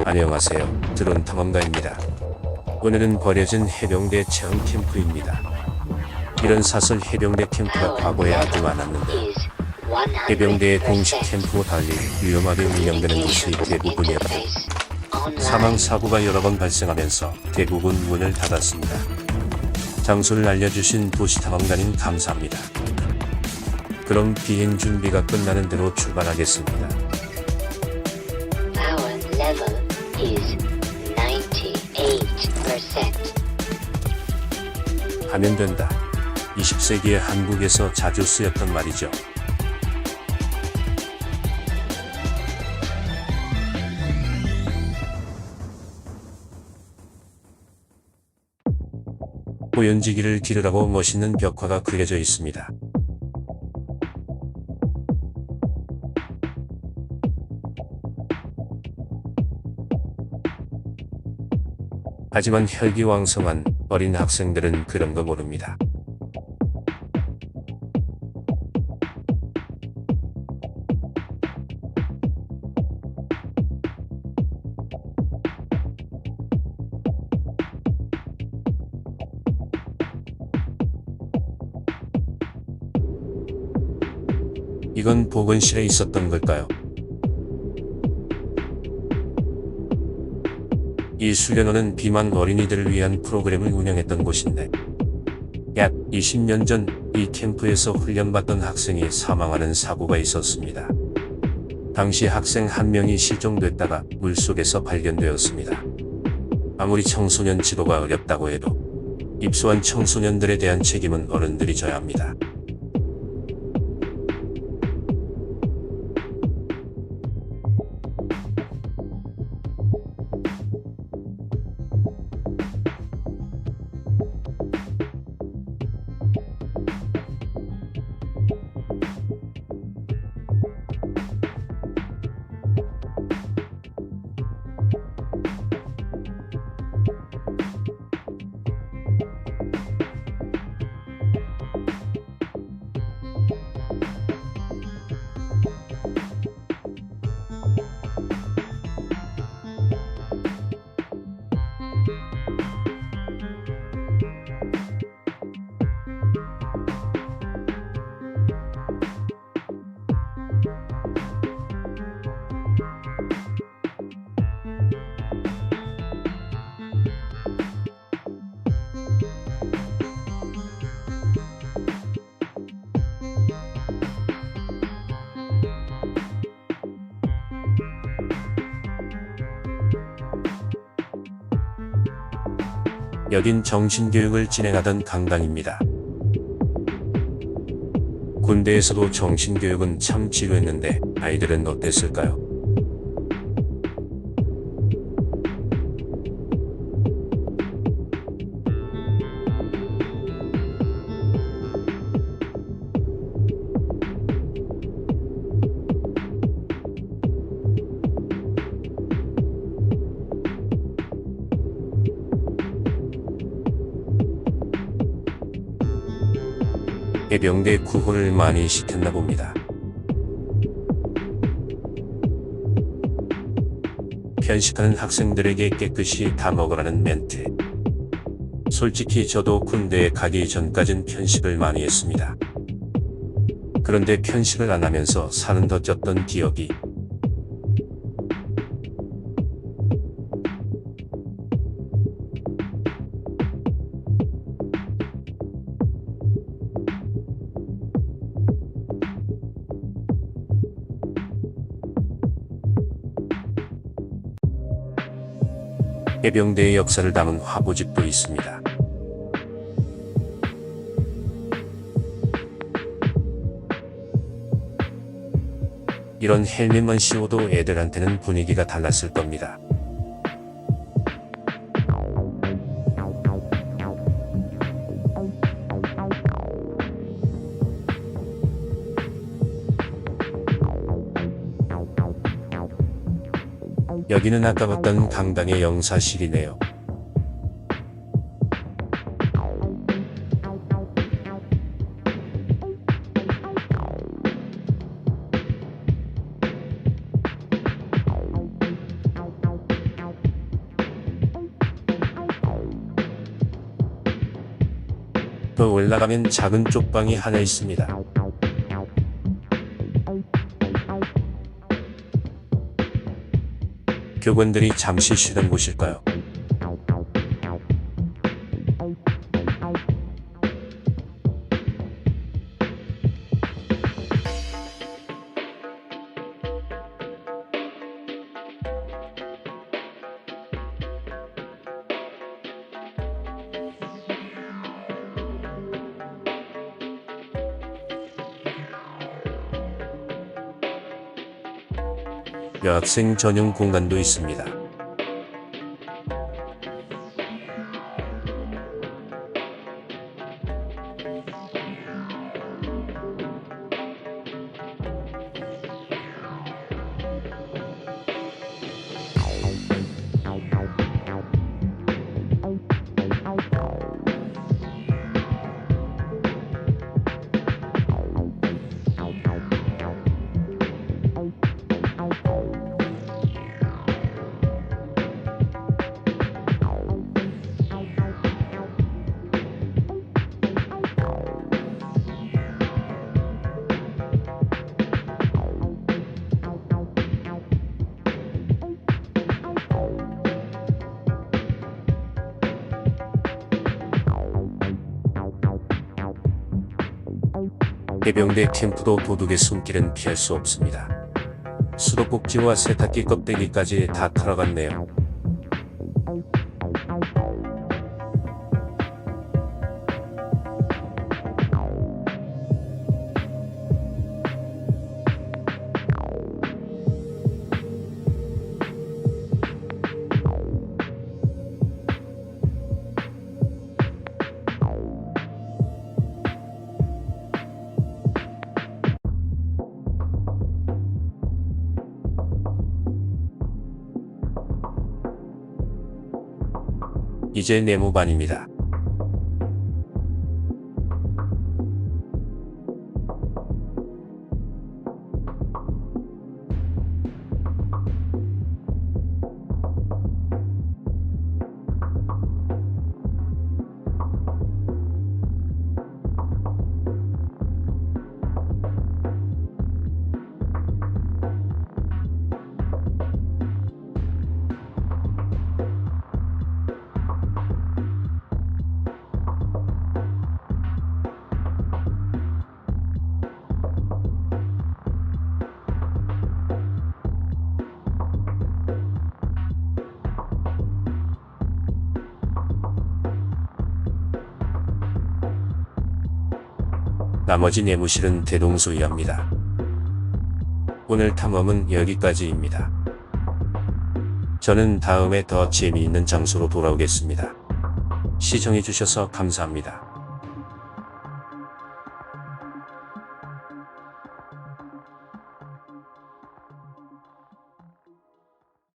안녕하세요. 드론 탐험가입니다. 오늘은 버려진 해병대 체험 캠프입니다. 이런 사설 해병대 캠프가 과거에 아주 많았는데 해병대의 공식 캠프와 달리 위험하게 운영되는 곳이 대부분이었고 사망 사고가 여러 번 발생하면서 대부분 문을 닫았습니다. 장소를 알려주신 도시탐험가님 감사합니다. 그럼 비행 준비가 끝나는 대로 출발하겠습니다. Power level is 98%. 하면 된다. 20세기의 한국에서 자주 쓰였던 말이죠. 호연지기를 기르라고 멋있는 벽화가 그려져 있습니다. 하지만 혈기왕성한 어린 학생들은 그런 거 모릅니다. 이건 보건실에 있었던 걸까요? 이 수련원은 비만 어린이들을 위한 프로그램을 운영했던 곳인데 약 20년 전 이 캠프에서 훈련받던 학생이 사망하는 사고가 있었습니다. 당시 학생 한 명이 실종됐다가 물속에서 발견되었습니다. 아무리 청소년 지도가 어렵다고 해도 입소한 청소년들에 대한 책임은 어른들이 져야 합니다. 여긴 정신교육을 진행하던 강당입니다. 군대에서도 정신교육은 참 지루했는데 아이들은 어땠을까요? 해병대 구호를 많이 시켰나 봅니다. 편식하는 학생들에게 깨끗이 다 먹으라는 멘트. 솔직히 저도 군대에 가기 전까진 편식을 많이 했습니다. 그런데 편식을 안 하면서 살은 더 쪘던 기억이. 해병대의 역사를 담은 화보집도 있습니다. 이런 헬멧만 씌워도 애들한테는 분위기가 달랐을 겁니다. 여기는 아까 봤던 강당의 영사실이네요. 더 올라가면 작은 쪽방이 하나 있습니다. 교관들이 잠시 쉬던 곳일까요? 여학생 전용 공간도 있습니다. 해병대 캠프도 도둑의 손길은 피할 수 없습니다. 수도꼭지와 세탁기 껍데기까지 다 털어갔네요. 이제 네모반입니다. 나머지 내무실은 대동소이합니다. 오늘 탐험은 여기까지입니다. 저는 다음에 더 재미있는 장소로 돌아오겠습니다. 시청해주셔서 감사합니다.